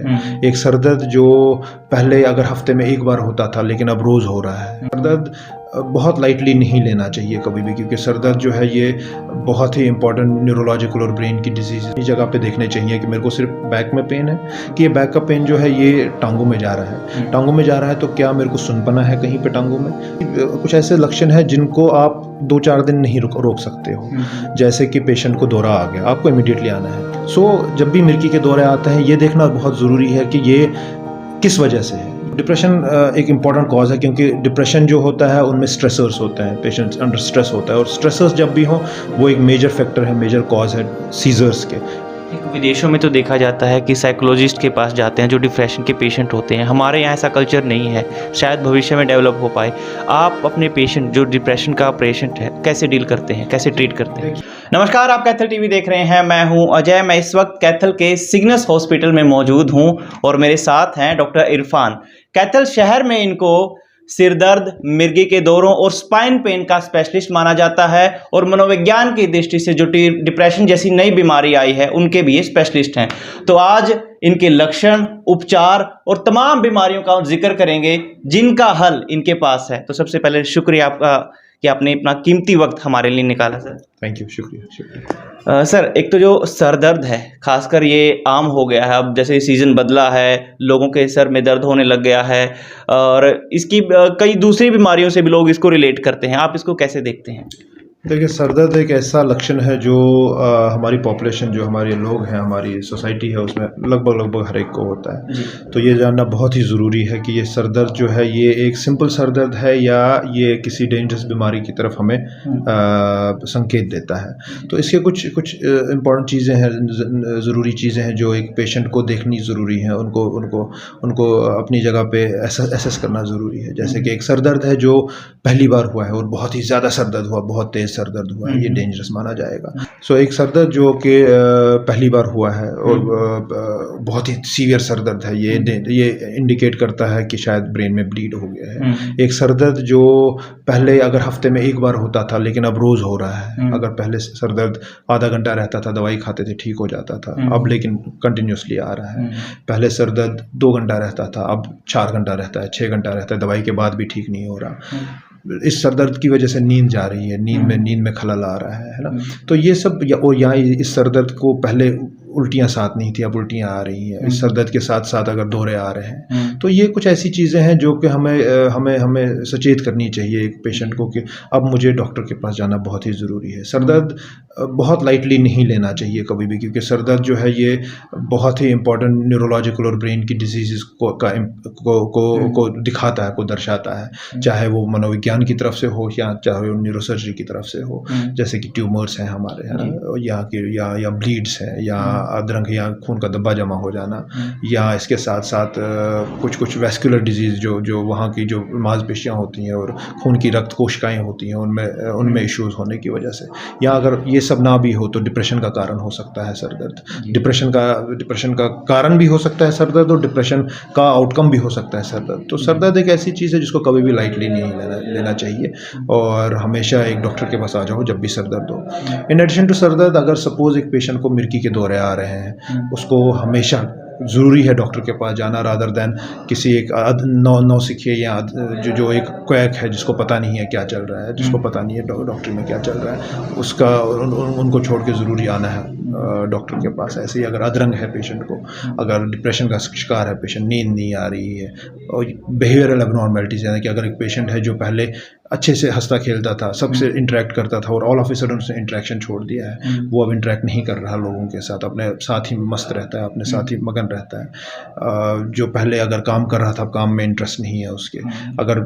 है। एक सर दर्द जो पहले अगर हफ्ते में एक बार होता था लेकिन अब रोज़ हो रहा है। सर दर्द बहुत लाइटली नहीं लेना चाहिए कभी भी, क्योंकि सर दर्द जो है ये बहुत ही इंपॉर्टेंट न्यूरोलॉजिकल और ब्रेन की डिजीज़ इस जगह पे देखने चाहिए कि मेरे को सिर्फ बैक में पेन है कि ये बैक का पेन जो है ये टांगों में जा रहा है। टांगों में जा रहा है तो क्या मेरे को सुनपना है कहीं पे टांगों में? कुछ ऐसे लक्षण हैं जिनको आप 2-4 दिन नहीं रोक सकते हो। जैसे कि पेशेंट को दौरा आ गया, आपको इमीडिएटली आना है। जब भी मिर्गी के दौरे आते हैं ये देखना बहुत ज़रूरी है कि ये किस वजह से है। डिप्रेशन एक इम्पॉर्टेंट कॉज है, क्योंकि डिप्रेशन जो होता है उनमें स्ट्रेसर्स होते हैं, पेशेंट अंडर स्ट्रेस होता है, और स्ट्रेसर्स जब भी हों वो एक मेजर फैक्टर है, मेजर कॉज है सीजर्स के। विदेशों में तो देखा जाता है कि साइकोलॉजिस्ट के पास जाते हैं जो डिप्रेशन के पेशेंट होते हैं। हमारे यहाँ ऐसा कल्चर नहीं है, शायद भविष्य में डेवलप हो पाए। आप अपने पेशेंट जो डिप्रेशन का पेशेंट है कैसे डील करते हैं, कैसे ट्रीट करते हैं? नमस्कार, आप कैथल टीवी देख रहे हैं। मैं हूं अजय। मैं इस वक्त कैथल के सिग्नस हॉस्पिटल में मौजूद हूं और मेरे साथ हैं डॉक्टर इरफान। कैथल शहर में इनको सिर दर्द, मिर्गी के दौरों और स्पाइन पेन का स्पेशलिस्ट माना जाता है, और मनोविज्ञान की दृष्टि से जो डिप्रेशन जैसी नई बीमारी आई है उनके भी ये स्पेशलिस्ट हैं। तो आज इनके लक्षण, उपचार और तमाम बीमारियों का जिक्र करेंगे जिनका हल इनके पास है। तो सबसे पहले शुक्रिया आपका कि आपने अपना कीमती वक्त हमारे लिए निकाला सर। थैंक यू, शुक्रिया। सर, एक तो जो सर दर्द है खासकर ये आम हो गया है, अब जैसे सीज़न बदला है लोगों के सर में दर्द होने लग गया है, और इसकी कई दूसरी बीमारियों से भी लोग इसको रिलेट करते हैं। आप इसको कैसे देखते हैं? देखिए, सर दर्द एक ऐसा लक्षण है जो हमारी पॉपुलेशन, जो हमारे लोग हैं, हमारी सोसाइटी है, उसमें लगभग हर एक को होता है। तो ये जानना बहुत ही ज़रूरी है कि ये सर दर्द जो है ये एक सिंपल सर दर्द है या ये किसी डेंजरस बीमारी की तरफ हमें संकेत देता है। तो इसके कुछ इम्पॉर्टेंट चीज़ें हैं, ज़रूरी चीज़ें हैं जो एक पेशेंट को देखनी ज़रूरी है, उनको अपनी जगह पे एसेस करना ज़रूरी है। जैसे कि एक सर दर्द है जो पहली बार हुआ है और बहुत ही ज़्यादा सर दर्द हुआ, बहुत तेज़ सर दर्द हुआ है, ये डेंजरस माना जाएगा। एक सर दर्द जो कि पहली बार हुआ है और बहुत ही सीवियर सर दर्द है, ये इंडिकेट करता है कि शायद ब्रेन में ब्लीड हो गया है। एक सर दर्द जो पहले अगर हफ्ते में एक बार होता था लेकिन अब रोज़ हो रहा है। अगर पहले सर दर्द आधा घंटा रहता था, दवाई खाते थे, ठीक हो जाता था, अब लेकिन कंटिन्यूसली आ रहा है। पहले सर दर्द 2 घंटा रहता था, अब 4 घंटा रहता है, 6 घंटा रहता है, दवाई के बाद भी ठीक नहीं हो रहा। इस सर दर्द की वजह से नींद जा रही है, नींद में खलल आ रहा है ना। तो ये सब या इस सर दर्द को पहले उल्टियाँ साथ नहीं थी, अब उल्टियाँ आ रही हैं। इस सर दर्द के साथ साथ अगर दौरे आ रहे हैं, तो ये कुछ ऐसी चीज़ें हैं जो कि हमें सचेत करनी चाहिए एक पेशेंट को कि अब मुझे डॉक्टर के पास जाना बहुत ही ज़रूरी है। सर दर्द बहुत लाइटली नहीं लेना चाहिए कभी भी, क्योंकि सर दर्द जो है ये बहुत ही इंपॉर्टेंट न्यूरोलॉजिकल और ब्रेन की डिजीज़ को दिखाता है, को दर्शाता है, चाहे वो मनोविज्ञान की तरफ से हो या चाहे वो न्यूरोसर्जरी की तरफ से हो। जैसे कि ट्यूमर्स हैं हमारे, है ना, या ब्लीड्स हैं, या अधरंग या खून का धब्बा जमा हो जाना, या इसके साथ साथ कुछ वैस्कुलर डिजीज़ जो वहाँ की जो मांसपेशियाँ होती हैं और खून की रक्त कोशिकाएँ होती हैं उनमें इश्यूज़ होने की वजह से, या अगर ये सब ना भी हो तो डिप्रेशन का कारण हो सकता है सर दर्द। डिप्रेशन का कारण भी हो सकता है सर दर्द, और डिप्रेशन का आउटकम भी हो सकता है सर दर्द। तो सर दर्द एक ऐसी चीज़ है जिसको कभी भी लाइटली नहीं लेना चाहिए, और हमेशा एक डॉक्टर के पास आ जाओ जब भी सर दर्द हो। इन एडिशन टू सर दर्द, अगर सपोज एक पेशेंट को मिर्गी के दौरे आ रहे हैं, उसको हमेशा ज़रूरी है डॉक्टर के पास जाना, रादर दैन किसी एक नौसिखिए या जो एक क्वैक है जिसको पता नहीं है क्या चल रहा है, जिसको पता नहीं है डॉक्टरी में क्या चल रहा है, उसका उनको छोड़ के ज़रूरी आना है डॉक्टर के पास। ऐसे ही अगर अधरंग है पेशेंट को, अगर डिप्रेशन का शिकार है पेशेंट, नींद नहीं आ रही है, और बिहेवियरल एबनॉर्मलिटीज़, यानी कि अगर एक पेशेंट है जो पहले अच्छे से हंसता खेलता था, सबसे इंटरेक्ट करता था, और ऑल ऑफ ए सडन उसने इंटरेक्शन छोड़ दिया है, वो अब इंटरेक्ट नहीं कर रहा लोगों के साथ, अपने साथ ही मस्त रहता है, अपने साथ ही मगन रहता है। जो पहले अगर काम कर रहा था, अब काम में इंटरेस्ट नहीं है उसके। अगर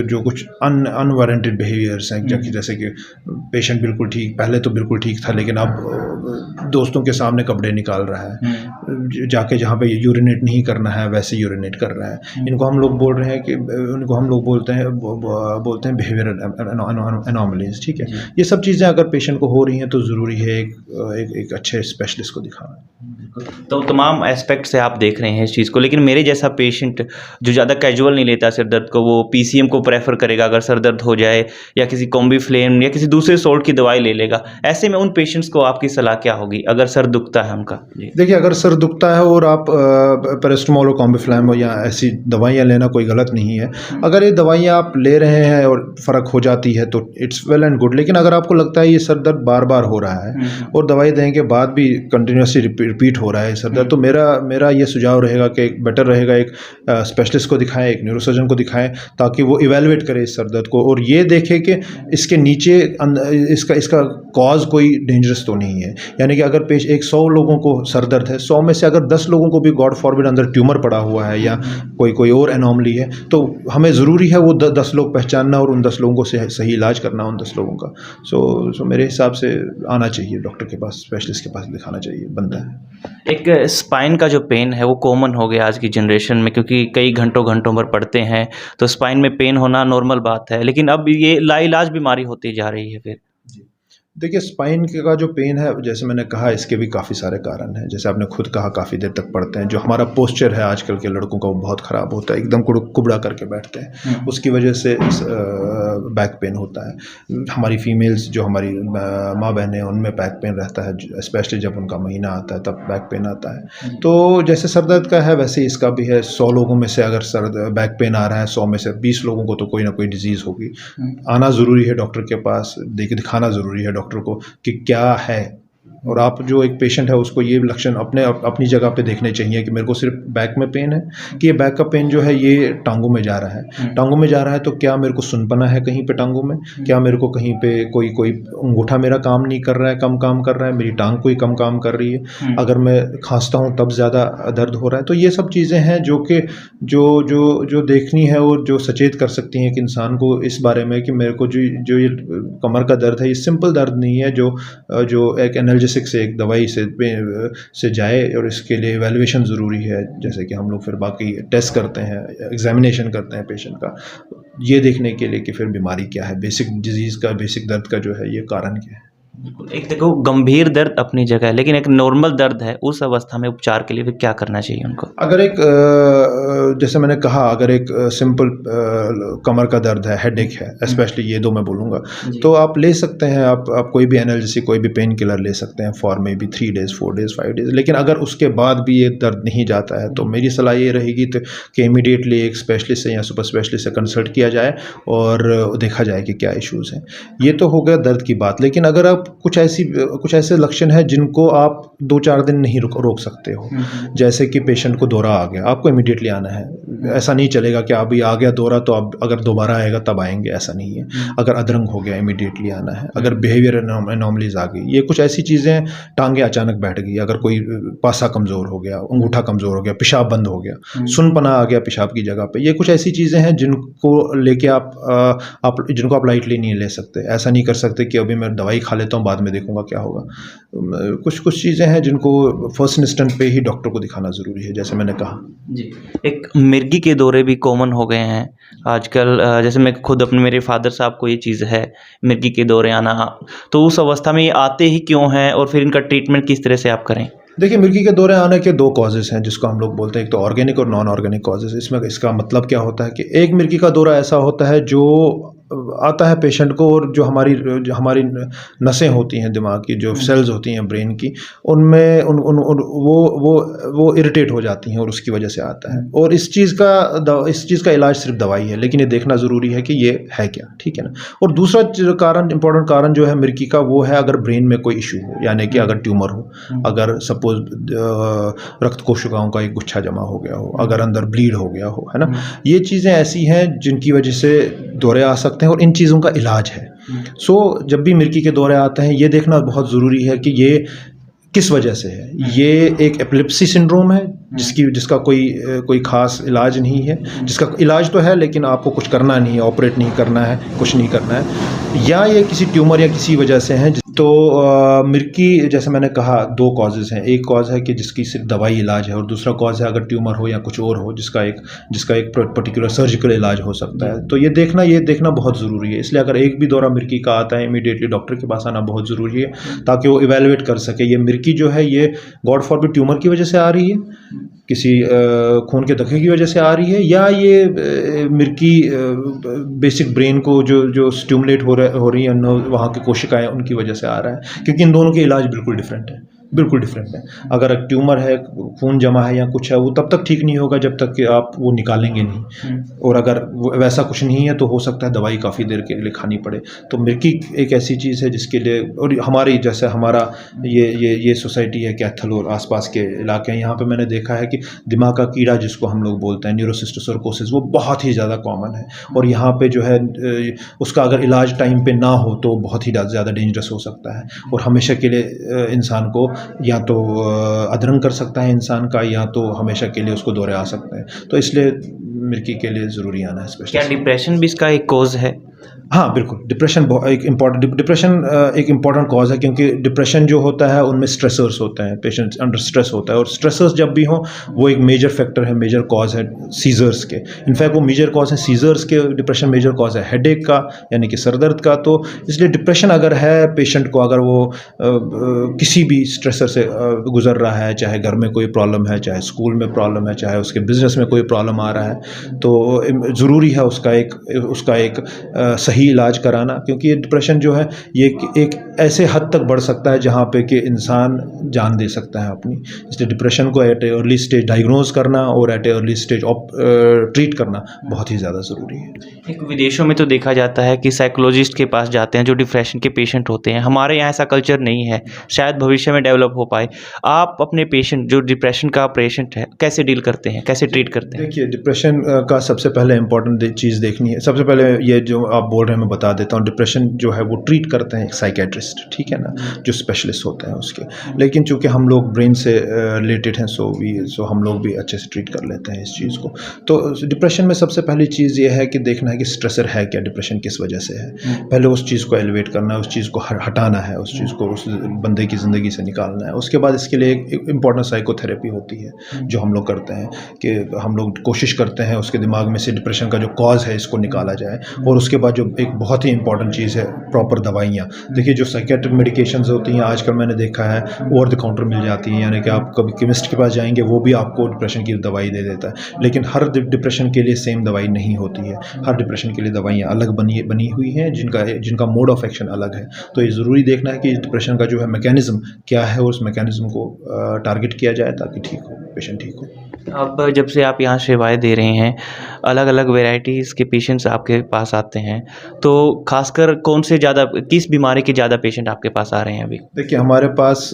जो कुछ अनवारंटेड बिहेवियर्स हैं, जैसे कि पेशेंट पहले तो बिल्कुल ठीक था, लेकिन अब दोस्तों के सामने कपड़े निकाल रहा है, जाके जहाँ पे यूरिनेट नहीं करना है वैसे यूरिनेट कर रहा है। इनको हम लोग बोलते हैं बोलते हैं बिहेवियरल एनॉमलीज, ठीक है। ये सब चीज़ें अगर पेशेंट को हो रही हैं तो ज़रूरी है एक अच्छे स्पेशलिस्ट को दिखाना। तो तमाम एस्पेक्ट से आप देख रहे हैं इस चीज़ को, लेकिन मेरे जैसा पेशेंट जो ज़्यादा कैजुअल नहीं लेता सिर दर्द को, वो पीसीएम को प्रेफर करेगा अगर सर दर्द हो जाए, या किसी कॉम्बीफ्लेम या किसी दूसरे सॉल्ट की दवाई ले लेगा। ऐसे में उन पेशेंट्स को आपकी सलाह क्या होगी अगर सर दुखता है उनका? जी देखिए, अगर सर दुखता है और आप पैरासिटामोल और कॉम्बीफ्लैम या ऐसी दवाइयाँ लेना कोई गलत नहीं है। अगर ये दवाइयाँ आप ले रहे हैं और फ़र्क हो जाती है तो इट्स वेल एंड गुड। लेकिन अगर आपको लगता है ये सर दर्द बार बार हो रहा है और दवाई देने के बाद भी कंटिन्यूसली रिपीट हो रहा है सर दर्द, तो मेरा ये सुझाव रहेगा कि बेटर रहेगा एक स्पेशलिस्ट को दिखाएं, एक न्यूरोसर्जन को दिखाएं, ताकि वो इवेलुएट करे इस सर दर्द को और ये देखे कि इसके नीचे इसका कॉज कोई डेंजरस तो नहीं है। यानी कि अगर 100 लोगों को सर दर्द है, 100 में से अगर 10 लोगों को भी गॉड फॉरबिड अंदर ट्यूमर पड़ा हुआ है या कोई और एनॉमली है, तो हमें ज़रूरी है वो 10 लोग पहचानना और उन 10 लोगों को सही इलाज करना उन 10 लोगों का। सो मेरे हिसाब से आना चाहिए डॉक्टर के पास, स्पेशलिस्ट के पास दिखाना चाहिए, बनता है। एक स्पाइन का जो पेन है वो कॉमन हो गया आज की जनरेशन में, क्योंकि कई घंटों भर पढ़ते हैं, तो स्पाइन में पेन होना नॉर्मल बात है, लेकिन अब ये लाइलाज बीमारी होती जा रही है। फिर देखिए, स्पाइन का जो पेन है, जैसे मैंने कहा, इसके भी काफ़ी सारे कारण हैं। जैसे आपने खुद कहा, काफ़ी देर तक पढ़ते हैं, जो हमारा पोस्चर है आजकल के लड़कों का वो बहुत ख़राब होता है, एकदम कुबड़ा करके बैठते हैं, उसकी वजह से बैक पेन होता है। हमारी फीमेल्स जो हमारी माँ बहनें, उनमें बैक पेन रहता है, स्पेशली जब उनका महीना आता है तब बैक पेन आता है। तो जैसे सर दर्द का है वैसे इसका भी है। 100 लोगों में से अगर बैक पेन आ रहा है, 100 में से 20 लोगों को तो कोई ना कोई डिजीज़ होगी। आना ज़रूरी है डॉक्टर के पास, दिखाना ज़रूरी है डॉक्टर को कि क्या है। और आप जो एक पेशेंट है उसको ये लक्षण अपनी जगह पे देखने चाहिए कि मेरे को सिर्फ बैक में पेन है, कि ये बैक का पेन जो है ये टांगों में जा रहा है। टांगों में जा रहा है तो क्या मेरे को सुनपना है कहीं पे टांगों में, क्या मेरे को कहीं पे कोई अंगूठा मेरा काम नहीं कर रहा है, कम काम कर रहा है, मेरी टांग कोई कम काम कर रही है, अगर मैं खांसता हूँ तब ज़्यादा दर्द हो रहा है। तो ये सब चीज़ें हैं जो कि जो देखनी है और जो सचेत कर सकती हैं कि इंसान को इस बारे में कि मेरे को जो ये कमर का दर्द है, ये सिंपल दर्द नहीं है जो एक एनाल्जेसिक से, एक दवाई से जाए, और इसके लिए इवैल्यूएशन ज़रूरी है। जैसे कि हम लोग फिर बाकी टेस्ट करते हैं, एग्जामिनेशन करते हैं पेशेंट का, ये देखने के लिए कि फिर बीमारी क्या है, बेसिक डिजीज़ का, बेसिक दर्द का जो है ये कारण क्या है। एक देखो, गंभीर दर्द अपनी जगह है, लेकिन एक नॉर्मल दर्द है, उस अवस्था में उपचार के लिए फिर क्या करना चाहिए उनको? अगर जैसे मैंने कहा, अगर एक सिंपल कमर का दर्द है, हेडेक है, स्पेशली ये दो मैं बोलूँगा, तो आप ले सकते हैं, आप कोई भी एनाल्जेसिक, कोई भी पेन किलर ले सकते हैं for may be 3 days 4 days 5 days. लेकिन अगर उसके बाद भी ये दर्द नहीं जाता है तो मेरी सलाह ये रहेगी कि इमीडिएटली एक स्पेशलिस्ट से या सुपर स्पेशलिस्ट से कंसल्ट किया जाए और देखा जाए कि क्या इश्यूज़ हैं। ये तो हो गया दर्द की बात। लेकिन अगर आप कुछ ऐसे लक्षण हैं जिनको आप 2-4 दिन नहीं रोक सकते हो, जैसे कि पेशेंट को दौरा आ गया, आपको इमीडिएटली आना है। ऐसा नहीं चलेगा कि अभी आ गया दौरा तो अब अगर दोबारा आएगा तब आएंगे, ऐसा नहीं है। अगर अदरंग हो गया, इमीडिएटली आना है। अगर बिहेवियर एनॉमलीज आ गई, ये कुछ ऐसी चीज़ें, टांगे अचानक बैठ गई, अगर कोई पासा कमज़ोर हो गया, अंगूठा कमज़ोर हो गया, पेशाब बंद हो गया, सुनपना आ गया पेशाब की जगह पे, ये कुछ ऐसी चीज़ें हैं जिनको लेके जिनको आप लाइटली नहीं ले सकते। ऐसा नहीं कर सकते कि अभी मैं दवाई खा लेता हूँ, बाद में देखूंगा क्या होगा। कुछ चीज़ें हैं जिनको फर्स्ट इंस्टेंट पे ही डॉक्टर को दिखाना ज़रूरी है, जैसे मैंने कहा जी। एक मिर्गी के दौरे भी कॉमन हो गए हैं आजकल। जैसे मैं खुद मेरे फादर साहब को ये चीज़ है, मिर्गी के दौरे आना, तो उस अवस्था में ये आते ही क्यों हैं और फिर इनका ट्रीटमेंट किस तरह से आप करें? देखिए, मिर्गी के दौरे आने के 2 कॉजेज़ हैं जिसको हम लोग बोलते हैं, एक तो ऑर्गेनिक और नॉन ऑर्गेनिक कॉजेज़। इसका मतलब क्या होता है कि एक मिर्गी का दौरा ऐसा होता है जो आता है पेशेंट को, और जो हमारी नसें होती हैं दिमाग की, जो सेल्स होती हैं ब्रेन की, उनमें वो इरिटेट हो जाती हैं और उसकी वजह से आता है। और इस चीज़ का इलाज सिर्फ दवाई है, लेकिन ये देखना ज़रूरी है कि ये है क्या, ठीक है ना। और दूसरा इंपॉर्टेंट कारण जो है मिर्गी का, वो है अगर ब्रेन में कोई इशू हो, यानी कि अगर ट्यूमर हो, अगर सपोज रक्त कोशिकाओं का एक गुच्छा जमा हो गया हो, अगर अंदर ब्लीड हो गया हो, है ना। ये चीज़ें ऐसी हैं जिनकी वजह से दौरे आ सकते हैं और इन चीज़ों का इलाज है। जब भी मिर्गी के दौरे आते हैं, ये देखना बहुत ज़रूरी है कि ये किस वजह से है। ये एक एपिलेप्सी सिंड्रोम है जिसका कोई ख़ास इलाज नहीं है, जिसका इलाज तो है लेकिन आपको कुछ करना नहीं है, ऑपरेट नहीं करना है, कुछ नहीं करना है, या ये किसी ट्यूमर या किसी वजह से है। तो मिर्की जैसे मैंने कहा 2 कॉजेज़ हैं। एक कॉज़ है कि जिसकी सिर्फ़ दवाई इलाज है और दूसरा कॉज़ है अगर ट्यूमर हो या कुछ और हो जिसका एक पर्टिकुलर सर्जिकल इलाज हो सकता है। तो ये देखना बहुत ज़रूरी है। इसलिए अगर एक भी दौरा मिर्की का आता है इमीडिएटली डॉक्टर के पास आना बहुत ज़रूरी है ताकि वो इवैल्यूएट कर सके ये मिर्की जो है ये गॉड फॉरबिड ट्यूमर की वजह से आ रही है, किसी खून के धक्के की वजह से आ रही है या ये मिर्की बेसिक ब्रेन को जो स्टिमुलेट हो रही है वहाँ की कोशिकाएं उनकी वजह से आ रहा है, क्योंकि इन दोनों के इलाज बिल्कुल डिफरेंट है। अगर एक ट्यूमर है, खून जमा है या कुछ है, वो तब तक ठीक नहीं होगा जब तक कि आप वो निकालेंगे नहीं, और अगर वैसा कुछ नहीं है तो हो सकता है दवाई काफ़ी देर के लिए खानी पड़े। तो मिर्की एक ऐसी चीज़ है जिसके लिए, और हमारी जैसे हमारा ये सोसाइटी है कैथल और आसपास के इलाके हैं, यहाँ पे मैंने देखा है कि दिमाग का कीड़ा जिसको हम लोग बोलते हैं न्यूरोसिस्टोसर्कोसिस, वो बहुत ही ज़्यादा कॉमन है। और यहाँ पे जो है उसका अगर इलाज टाइम पे ना हो तो बहुत ही ज़्यादा डेंजरस हो सकता है और हमेशा के लिए इंसान को या तो अधरंग कर सकता है इंसान का, या तो हमेशा के लिए उसको दौरे आ सकते हैं। तो इसलिए मिर्की के लिए ज़रूरी आना है स्पेशली। क्या डिप्रेशन भी इसका एक कॉज है? हाँ, बिल्कुल। डिप्रेशन एक इम्पॉर्टेंट कॉज़ है, क्योंकि डिप्रेशन जो होता है उनमें स्ट्रेसर्स होते हैं, पेशेंट अंडर स्ट्रेस होता है, और स्ट्रेसर्स जब भी हों वो एक मेजर फैक्टर है, मेजर कॉज़ है सीज़र्स के। इनफैक्ट वो मेजर कॉज़ है सीज़र्स के, डिप्रेशन मेजर कॉज़ है हेडेक का, यानी कि सर दर्द का। तो इसलिए डिप्रेशन अगर है पेशेंट को, अगर वो किसी भी स्ट्रेसर से गुज़र रहा है, चाहे घर में कोई प्रॉब्लम है, चाहे स्कूल में प्रॉब्लम है, चाहे उसके बिज़नेस में कोई प्रॉब्लम आ रहा है, तो ज़रूरी है उसका एक सही इलाज कराना, क्योंकि ये डिप्रेशन जो है ये एक ऐसे हद तक बढ़ सकता है जहाँ पे कि इंसान जान दे सकता है अपनी। इसलिए डिप्रेशन को एट ए अर्ली स्टेज डायग्नोज करना और एट ए अर्ली स्टेज ट्रीट करना बहुत ही ज़्यादा ज़रूरी है। एक विदेशों में तो देखा जाता है कि साइकोलॉजिस्ट के पास जाते हैं जो डिप्रेशन के पेशेंट होते हैं। हमारे यहाँ ऐसा कल्चर नहीं है, शायद भविष्य में डेवलप हो पाए। आप अपने पेशेंट जो डिप्रेशन का पेशेंट है कैसे डील करते हैं, कैसे ट्रीट करते हैं? देखिए, डिप्रेशन का सबसे पहले इम्पॉर्टेंट चीज़ देखनी है। सबसे पहले ये जो आप बोल रहे हैं मैं बता देता हूँ, डिप्रेशन जो है वो ट्रीट करते हैं एक साइकेट्रिस्ट, ठीक है ना, जो स्पेशलिस्ट होते हैं उसके। लेकिन चूँकि हम लोग ब्रेन से रिलेटेड हैं, सो हम लोग भी अच्छे से ट्रीट कर लेते हैं इस चीज़ को। तो डिप्रेशन में सबसे पहली चीज़ ये है कि देखना है कि स्ट्रेसर है क्या, डिप्रेशन किस वजह से है। पहले उस चीज़ को एलिवेट करना है, उस चीज़ को हटाना है, उस चीज़ को उस बंदे की ज़िंदगी से निकालना है। उसके बाद इसके लिए एक इम्पॉर्टेंट साइकोथेरेपी होती है जो हम लोग करते हैं, कि हम लोग कोशिश करते हैं उसके दिमाग में से डिप्रेशन का जो कॉज है इसको निकाला जाए। और उसके बाद जो एक बहुत ही इंपॉर्टेंट चीज़ है, प्रॉपर दवाइयाँ। देखिए, जो साइकेट्रिक मेडिकेशंस होती हैं आजकल मैंने देखा है ओवर द काउंटर मिल जाती हैं, यानी कि आप कभी केमिस्ट के पास जाएंगे वो भी आपको डिप्रेशन की दवाई दे देता है। लेकिन हर डिप्रेशन के लिए सेम दवाई नहीं होती है, हर डिप्रेशन के लिए दवाइयाँ अलग बनी हुई हैं जिनका मोड ऑफ एक्शन अलग है। तो ये ज़रूरी देखना है कि डिप्रेशन का जो है मैकेनिज़्म क्या है और उस मैकेनिज़्म को टारगेट किया जाए ताकि ठीक हो, पेशेंट ठीक हो। अब जब से आप यहाँ सेवाएं दे रहे हैं, अलग अलग वेराइटीज़ के पेशेंट्स आपके पास आते हैं, तो खासकर कौन से ज़्यादा, किस बीमारी के ज़्यादा पेशेंट आपके पास आ रहे हैं अभी? देखिए, हमारे पास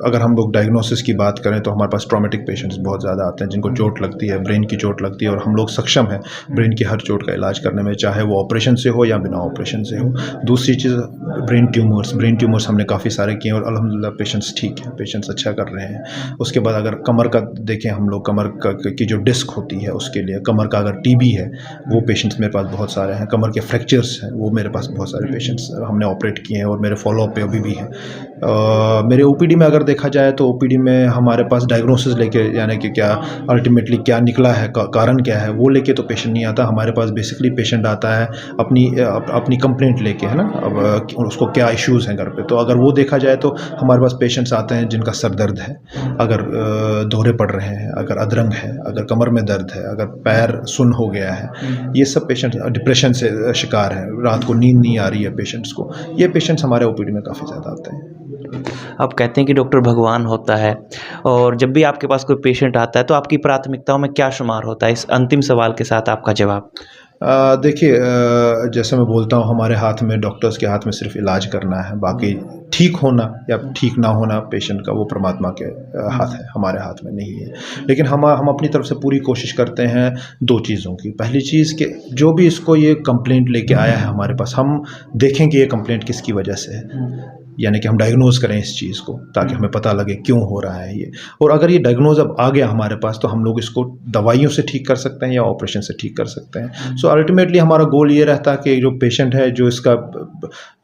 अगर हम लोग डायग्नोसिस की बात करें तो हमारे पास ट्रॉमेटिक पेशेंट्स बहुत ज़्यादा आते हैं जिनको चोट लगती है, ब्रेन की चोट लगती है, और हम लोग सक्षम हैं ब्रेन की हर चोट का इलाज करने में, चाहे वो ऑपरेशन से हो या बिना ऑपरेशन से हो। दूसरी चीज़ ब्रेन ट्यूमर्स हमने काफ़ी सारे किए और अल्हम्दुलिल्लाह पेशेंट्स ठीक हैं, पेशेंट्स अच्छा कर रहे हैं। उसके बाद अगर कमर का देखें हम लोग, कमर की जो डिस्क होती है उसके लिए, कमर का अगर टीबी है वो पेशेंट्स मेरे पास बहुत सारे हैं। कमर के फ्रैक्चर्स हैं वो मेरे पास बहुत सारे पेशेंट्स हमने ऑपरेट किए हैं और मेरे फॉलोअप पे अभी भी हैं। मेरे ओपीडी में अगर देखा जाए तो ओपीडी में हमारे पास डायग्नोसिस लेके, यानी कि क्या अल्टीमेटली क्या निकला है, कारण क्या है, वो लेके तो पेशेंट नहीं आता। हमारे पास बेसिकली पेशेंट आता है अपनी कंप्लेंट लेके, है ना, अब उसको क्या इश्यूज़ हैं घर पे। तो अगर वो देखा जाए तो हमारे पास पेशेंट्स आते हैं जिनका सर दर्द है, अगर दौरे पड़ रहे हैं, अगर अधरंग है, अगर कमर में दर्द है, अगर पैर सुन्न हो गया है, ये सब पेशेंट डिप्रेशन से शिकार हैं, रात को नींद नहीं आ रही है पेशेंट्स को, ये पेशेंट्स हमारे ओपीडी में काफ़ी ज़्यादा आते हैं। आप कहते हैं कि डॉक्टर भगवान होता है, और जब भी आपके पास कोई पेशेंट आता है तो आपकी प्राथमिकताओं में क्या शुमार होता है? इस अंतिम सवाल के साथ आपका जवाब। देखिए, जैसे मैं बोलता हूँ हमारे हाथ में, डॉक्टर्स के हाथ में सिर्फ इलाज करना है, बाकी ठीक होना या ठीक ना होना पेशेंट का वो परमात्मा के हाथ है, हमारे हाथ में नहीं है। लेकिन हम अपनी तरफ से पूरी कोशिश करते हैं 2 चीज़ों की। पहली चीज़ कि जो भी इसको ये कंप्लेंट लेके आया है हमारे पास, हम देखें कि ये कंप्लेंट किसकी वजह से है, यानी कि हम डायग्नोज करें इस चीज़ को ताकि हमें पता लगे क्यों हो रहा है ये। और अगर ये डायग्नोज अब आ गया हमारे पास तो हम लोग इसको दवाइयों से ठीक कर सकते हैं या ऑपरेशन से ठीक कर सकते हैं। सो अल्टीमेटली हमारा गोल ये रहता है कि जो पेशेंट है, जो इसका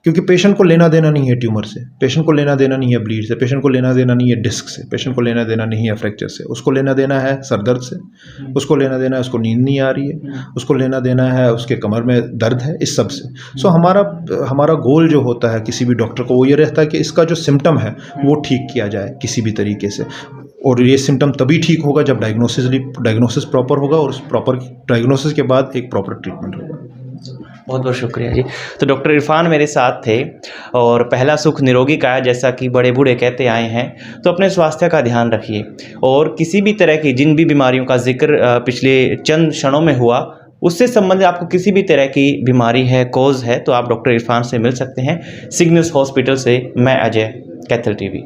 क्योंकि पेशेंट को लेना देना नहीं है ट्यूमर से, पेशेंट को लेना देना नहीं है ब्लीड से, पेशेंट को लेना देना नहीं है डिस्क से, पेशेंट को लेना देना नहीं है फ्रैक्चर से, उसको लेना देना है सर दर्द से, उसको लेना देना है उसको नींद नहीं आ रही है, उसको लेना देना है उसके कमर में दर्द है, इस सब से। सो हमारा गोल जो होता है किसी भी डॉक्टर को वो ये रहता है कि इसका जो सिम्टम है वो ठीक किया जाए किसी भी तरीके से, और ये सिम्टम तभी ठीक होगा जब डायग्नोसिस प्रॉपर होगा, और उस प्रॉपर डायग्नोसिस के बाद एक प्रॉपर ट्रीटमेंट होगा। बहुत बहुत शुक्रिया जी। तो डॉक्टर इरफान मेरे साथ थे, और पहला सुख निरोगी काया जैसा कि बड़े बूढ़े कहते आए हैं, तो अपने स्वास्थ्य का ध्यान रखिए, और किसी भी तरह की जिन भी बीमारियों का जिक्र पिछले चंद क्षणों में हुआ, उससे संबंधित आपको किसी भी तरह की बीमारी है, कॉज है, तो आप डॉक्टर इरफान से मिल सकते हैं। सिग्नल्स हॉस्पिटल से मैं अजय, कैथल टीवी।